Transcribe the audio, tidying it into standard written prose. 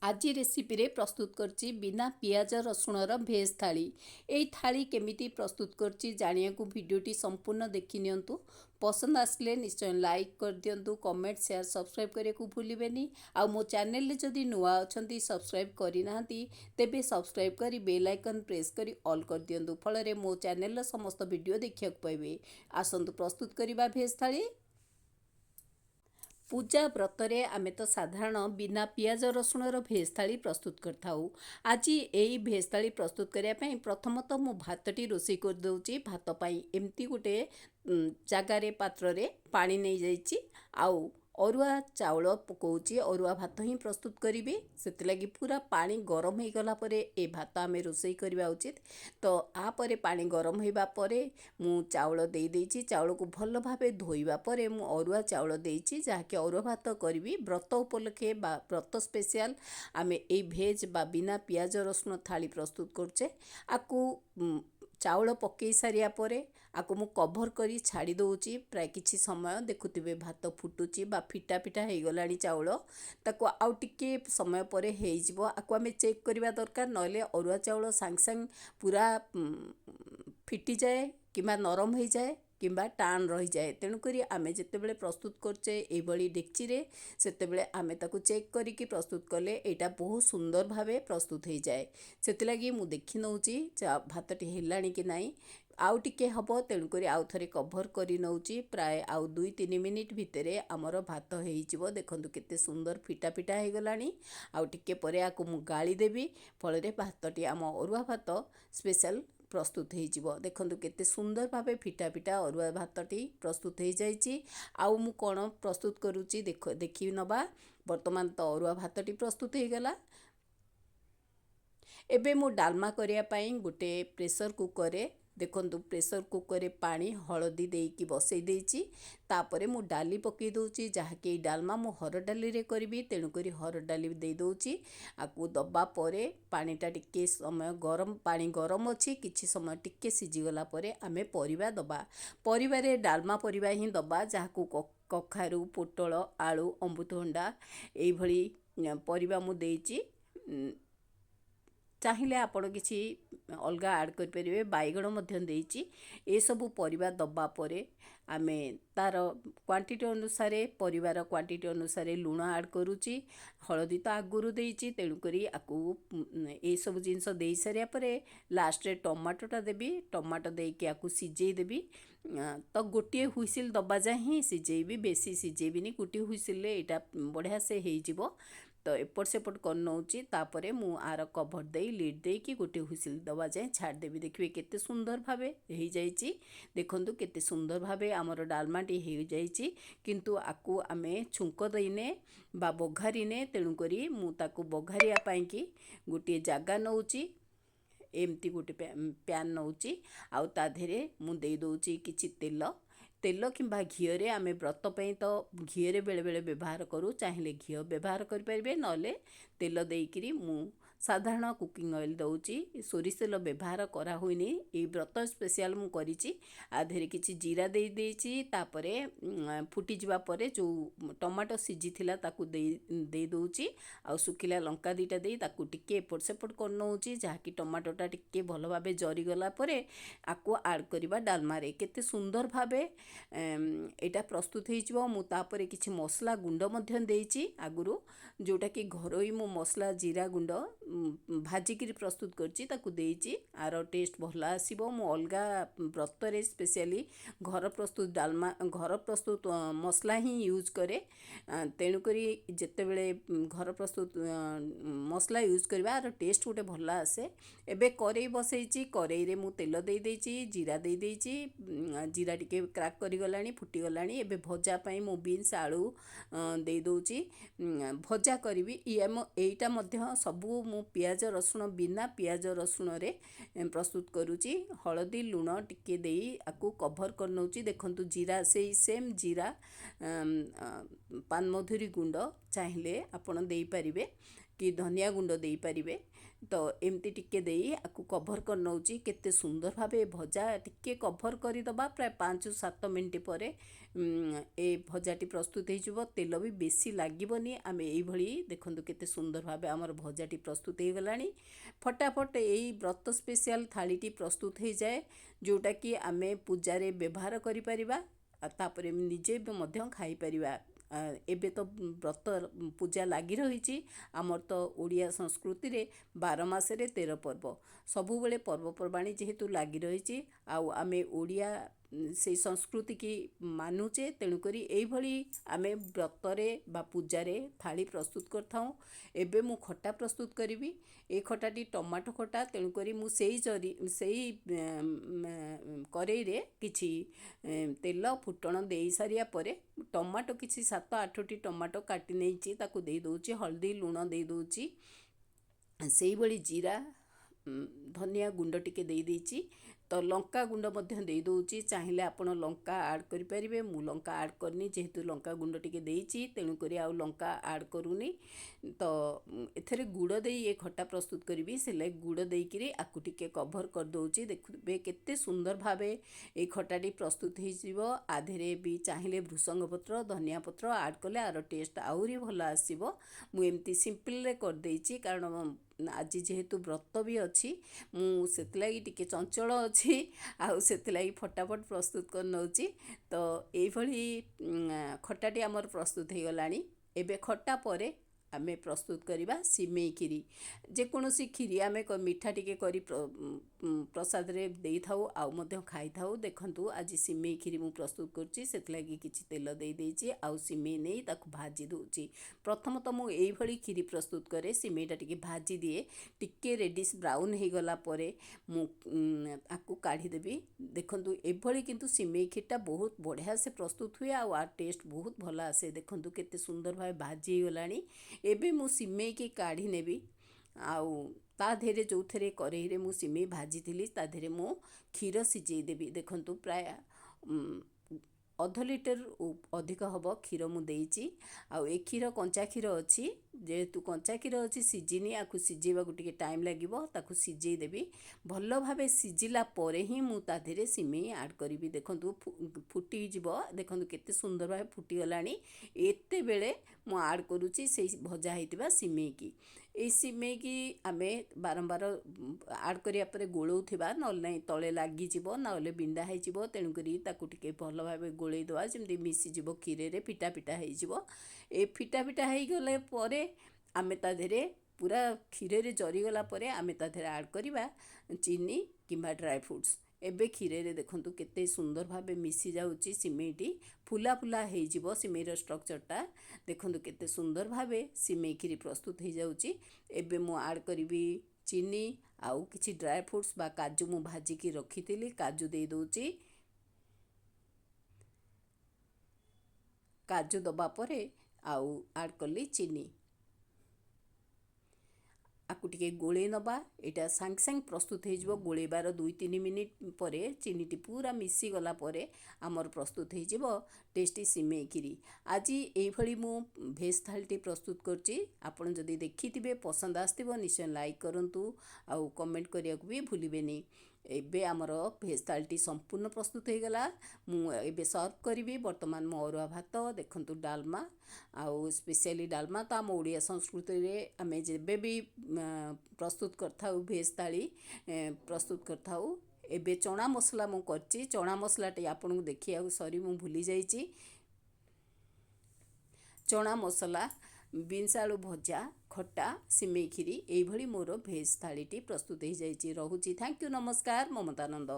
आज रेसिपी रे प्रस्तुत करछि बिना पियाज रसुणर भेज थाली। एई थाली केमिति प्रस्तुत करछि जानिया को वीडियोटी संपूर्ण देखि नियंतु। पसंद आसले निश्चय लाइक कर दियंतु, कमेंट शेयर सब्सक्राइब करे को भूलिबेनी। आ मो चैनल रे जदि नुआ अछंती सब्सक्राइब करि नाहंती तेबे सब्सक्राइब करी बेल आइकन प्रेस करी ऑल कर दियंतु, फल रे मो चैनल र समस्त वीडियो देखिया पाइबे। आसंतु प्रस्तुत करिबा भेज थाली। पूजा व्रतरे आमे तो साधारण बिना पियाज रसुणर भेज थाली प्रस्तुत करथाऊ। आज यही भेज थाली प्रस्तुत करने प्रथमतः मु भातटी रोषे कर दउची। भात पाई एमती गोटे जगार पात्र रे पानी नहीं जाइची। आउ अरुआ चाउल पकाउची, अरुआ भात ही प्रस्तुत करी। से पूरा पानी गरम हो गला परे ए भात आमे रोषे करबा उचित। तो आपर पानी गरम होइबा परे मु चाउल दे देइची। चाउल को भल भाबे धोइबा परे मु अरुआ चाउल देइची, जहाँकि अरुआ भात करी व्रत उपलक्षे बा व्रत स्पेशल आमे ए भेज बा बिना पियाज रसुण थाली प्रस्तुत करछे। आकु चाउल पकई सारिया परे आकु मु कभर करी छाड़ी दउची। प्राय किछि समय देखुथिबे भात फुटुची बा फिटा फिटा हे गलानी चाउल, ताको आउ टिके समय परे हेइ जिवो। आकु आमे चेक करबा दरकार, नले अरुआ चाउल सांग सांग पूरा फिटी जाए किंबा नरम हो जाए किंबा टाण रही जाए। तेणुकरी आमे जेतेबेले प्रस्तुत करछे एई भली डेक्ची रे सेतेबेले आमे ताकु चेक करिकी प्रस्तुत कले एटा बहुत सुंदर भावे प्रस्तुत हो जाए। सेतिलागी मु देखि नउची भातटी हेलाणी कि नाही, आउ टिके हबो। तेणुकरी आउ थरे कभर करी नउची। प्राय आउ 2-3 मिनिट भितरे आमर भात हेइ जिवो। देखंतु केते सुंदर फिटा फिटा हे गलानी। आउ टिके परे आकु मु गाली देबी, फल रे भातटी आम अरुआ भात स्पेशल प्रस्तुत हो। देखंतु केते सुंदर भावे फिटा फिटा अरुआ भातटी प्रस्तुत हो जाइछि। आउ मु कोन प्रस्तुत करूची देखि नबा। वर्तमान तो अरुआ भातटी प्रस्तुत हो गला। एबे मु डालमा करिया पाई गोटे प्रेशर कुकर रे देखंतु प्रेशर कुकर रे पानी हळदी देइकी बसई देइची। तापरे मु डाली पकई दउची, जहाँकि डालमा मु हरड डाली रे करबी। तेणुकरी हरड डाली दे दउची। आकु दबा परे पानीटा टिके समय गरम, पानी गरम अछि, किछि समय टिके सिझी गला परे आमे परिबा दबा। परिबा रे डालमा परिबा ही दबा, जहाँकु कखारु, पोटल, आलू, अमृतभंडा एई भली परिबा मु देइची। चाहिए आपण किसी अलगा ऐड करें, बैगण देइची। ए सबू परिबा दबा परे आमे तार क्वांटिटी अनुसार परिवार क्वांटिटी अनुसार लुण ऐड करूची। हळदी तो आगुरु देइची, तेणुकरी आकु ए सब जिनस दे सारिया परे लास्ट रे टमाटोटा देबी। टमाटो देइकी आकु सिझेई देबी। तो गोटे हुइसिल दबा जाए ही सिझेबी, बेसी सिझेबिनी। गोटे हुइसिल रे एटा बढ़िया से हेइ जिवो। तो एपट सेपट कर नउची। तापरे मु आर कभर देई लिड देइकी गोटे हुइसिल दबा जाए छाड़ देबी। देखिए केते सुंदर भावे हेइ जाइची। देखंतु केते सुंदर भावे आमर डालमाटी हेइ जाइची। किंतु आकु आमे छुंक देइने बा बघारिने, तेणुकरी मु ताकु बघारिया पाई कि गोटे जागा नउची। एमती गोटे प्यान नउची। आउ ता धेरे मु देई दउची किछि तेल। तेल किंबा घीओ रे आमे व्रत पई तो घीओ रे बेले बेले व्यवहार करू। चाहिए घीओ व्यवहार कर परिबे, नले तेल देइकिरी मु साधारण कुकिंग ऑयल दउची। सोरिष तेल व्यवहार करा हुइनी। ए व्रत स्पेशल मु करिची। आ धेरे किछि जीरा देई देइची। तापरे फुटी जिबा परे जो टमाटो सिझी थिला ताकू देई दउची। आ सुखिला लंका दीटा देई ताकू टिके एपट सेपट कर नउची, जहाँकि टमाटोटा टिके भल भाबे जरी गला परे आकु ऐड करिबा डालमा रे। केते सुंदर भाबे एटा प्रस्तुत हो जिवो। मु तापरे किछि मसला गुंड मध्य देइची आगुरु, जोटा कि घरोई मु मसला जीरा गुंड भाजिकी प्रस्तुत करची ताकू देइची। आर टेस्ट भल आसीबो। मु अलगा व्रत रे स्पेशली घर प्रस्तुत डालमा, घर प्रस्तुत मसला ही यूज करे। तेणुकरी जेतेबेले घर प्रस्तुत मसला यूज करबा आर टेस्ट गोटे भल आसे। एबे करेई बसैची, करेई रे मु तेल देई देइची, जीरा देई देइची। जीरा टिके क्राक करी गलानी, फुटी गलानी। एबे भजा पाई मु बीन्स आलू देई दउची। भजा करिवि। एइटा मध्य सबू मु पियाज रसुण बिना पियाज रसुण रे प्रस्तुत करूची। हळदी लुण टिके देई आकु कभर कर नउची। देखंतु जीरा सेई सेम जीरा पान मधुरी गुंड चाहिए आपण देई परिबे। कि धनिया गुंड दे पारिबे। तो एमती टिके देई आकु कभर कर नउची केते सुंदर भाबे भजा टिके कभर करी दबा प्राय 5-7 मिनिट परे ए भजाटी प्रस्तुत हो जिवो। तेल भी बेसी लागिबनी। आमे एई भली देखंतु केते सुंदर भाबे हमर भजाटी प्रस्तुत हो गलानी। फटाफट एई व्रत स्पेशल थालीटी प्रस्तुत हो जाए जोटा कि आमे पूजा रे व्यवहार करि परिबा तापरे निजे मध्य खाई परिबा। एबे तो व्रत पूजा लगी रही आमर तो ओडिया संस्कृति रे 12 मासरे 13 पर्व सबु बेले पर्वपर्वाणी जेहेतु लगी रही आउ आमे ओडिया से संस्कृति की मानुचे तेणुकरी एई भली आमे व्रतरे बा पूजारे थाली प्रस्तुत करथाऊँ। एबे मु खटा प्रस्तुत करी। ए खटाटी टमाटो खटा तेणुकरी मु सेई करेई रे किछि तेल फुटण दे सारिया परे टमाटो किछि 7-8टी टमाटो काटी नेइछि ताकू दे दउछि। हल्दी लुण दे दउछि। सेई भली जीरा धनिया गुंड टिके दे देइछि। तो लंका गुंड मध्य दे दउछि। चाहिए आपण लंका ऐड करि परिबे। मु लंका ऐड करनी जेहेतु लंका गुंड टिके देइछि तेणुकरी आउ लंका ऐड करूनी। तो एथरे गुड़ देई ए खट्टा प्रस्तुत करी से लाइ गुड़ देइकिरी आकु टिके कभर कर दउछि। देखबे केते सुंदर भाबे ए खट्टाटी प्रस्तुत हो जिवो। आधेरे भी चाहिए भृसंग पत्र धनिया पत्र ऐड कले आर टेस्ट आउरी भल आसीबो। मु एमती सिंपल रे कर देइछि कारण आज जेहेतु व्रत भी अच्छी मु सेतलागी टिके चंचल अच्छी आउ सेतलागी फटाफट प्रस्तुत कर नउछि। तो एई भली खट्टाटी हमर प्रस्तुत हो गलानी। एबे खट्टा परे आमे प्रस्तुत करिबा सिमेई खीरी। जेकोसी खीरी आमे मिठा टिके करी प्रसाद रे देई थाउ आउ मध्य खाई थाउ। देखंतु आज सिमेई खीरी मु प्रस्तुत करछि सेतलागी किछि तेल देई देइछि आउ सिमेई नेई ताकु भाजी दउछि। प्रथम तो मु एई भली खीरी प्रस्तुत करे सिमेईटा टिके भाजी दिए टिके रेडिश ब्राउन हो गला परे मु आकु काढ़ी देबी। देखंतु ए भली किंतु सिमेई खीरटा बहुत बढ़िया से प्रस्तुत हुए आउ आ टेस्ट बहुत भल आसे। देखंतु केते सुंदर भाबे भाजी गलानी। एबे मु सिमेई की काढ़ी नेबी आउ ता धेरे जो थे करेई रे मु सिमेई भाजी थी ता धेरे मु क्षीर सिझे देबी। देखंतु प्राय अध लिटर अधिक हम क्षीर मु देइछि आउ ए क्षीर कंचा क्षीर अच्छी जेहेतु कंचा क्षीर अच्छी सिझिनी आकु सिझेबाकु टिके टाइम लागिबो ताकु सिझेई देबी। भल भाबे सिझिला परे ही मु ता धेरे सिमेई ऐड करिवि। देखंतु फुटी जिवो। देखंतु केते सुंदर भाबे फुटी गलानी। एते बेले मु ऐड करूची से भजा हेतिबा सिमेई की। ए सिमेई की आमे बारंबार ऐड करिया परे गोलौथिबा नल नै तळे लागी जिवो नले बिंडा हे जिवो। तेणु करी ताकु टिके भल भाबे गोळेई दवा जेमति मिसी जिवो खीरे रे पिटा पिटा हे जिवो। ए पिटा पिटा हे गले परे आमे ता धेरे पूरा खीरे रे जरी गला परे आमे ता धेरे ऐड करिबा चीनी किंबा ड्राई फ्रूट्स। एबे खीरे रे देखंतु केते सुंदर भाबे मिसी जाउची सिमेईटी फुला फुला हे जिवो। सिमेईर स्ट्रक्चरटा देखंतु केते सुंदर भाबे सिमेई खीरी प्रस्तुत हो जाउची। एबे मु ऐड करिवि चीनी आउ किछि ड्राई फ्रूट्स बा काजू मु भाजी की रखिथिली काजू दे दउची। काजू दबा परे आउ ऐड कली चीनी आकु टिके गोळे नबा। एटा सांग सांग प्रस्तुत हो जिवो। गोळेबार 2-3 मिनिट परे चीनीटी पूरा मिसी गला परे आमर प्रस्तुत हो जिवो टेस्टी सिमेई खीरी। आज एई भली मु भेज थालीटी प्रस्तुत करछि। आपण जदि देखिथिबे पसंद आस्तिबो निश्चय लाइक करंतु आउ कमेंट करिया को भी भूलिबेनी। एबे आमर भेज थालीटी संपूर्ण प्रस्तुत हो गला। मु एबे सर्व करिवि। वर्तमान मो अरुआ भात देखंतु डालमा आउ स्पेशली डालमा तो आम ओडिया संस्कृति रे आमे जेबे भी प्रस्तुत करथाउ भेज थाली प्रस्तुत करथाउ। एबे चना मसला मु करछि। चना मसलाटी आपन को देखिया सॉरी मु भूली जाइछि। चना मसला बीन्स आलू भजा खट्टा सिमेई खीरी एई भली मोर भेज थालीटी प्रस्तुत हो जाइछि। रहुछि। थैंक यू नमस्कार ममतानंद।